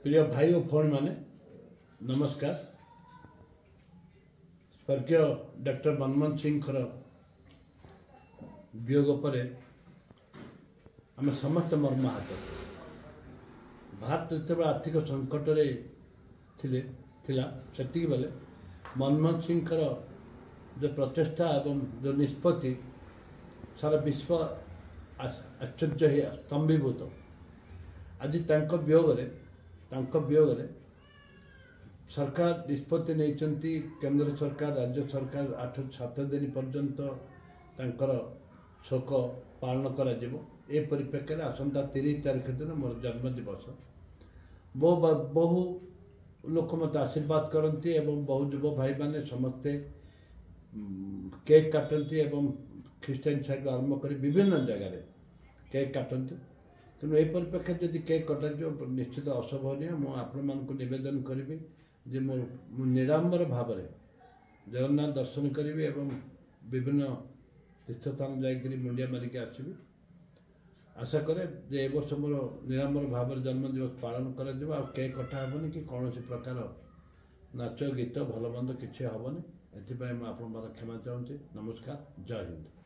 प्रिय भाई और भौणी मैंने नमस्कार। स्वर्गीय डॉक्टर मनमोहन सिंह वियोग पर आम समस्त मर्माहत। भारत जिते आर्थिक संकट से बेले मनमोहन सिंह जो प्रचेषा एवं जो निष्पत्ति सारा विश्व आश्चर्य स्तंभीभूत। आज वियोग सरकार निष्पत्ति नहीं, केंद्र सरकार राज्य सरकार 8-7 दिन पर्यंत शोक पालन कर परिप्रेक्षी आसंता 30 तारीख दिन मोर जन्मदिवस। बहु लोक मत आशीर्वाद करती एवं बहु युव भाई मैंने समस्ते केक काटती एवं ख्रीस्टान साइड आरंभ कर विभिन्न जगह केक काटती। तेणु यह परिप्रेक्षी जब केक कटा निश्चित अशोभनीय। मुझे नवेदन करी जे निराडंबर भाव जगन्नाथ दर्शन करी एवं विभिन्न तीर्थस्थान जाकि मुंडिया मारिक आसबि। आशा करे जे वर्ष मोर निराडंबर भाव जन्मदिवस पालन कर केक कटा हेनी कि कौन प्रकार नाच गीत भल मंद किसी हेनी। एपाई मुझे क्षमा चाहूँगी। नमस्कार, जय हिंद।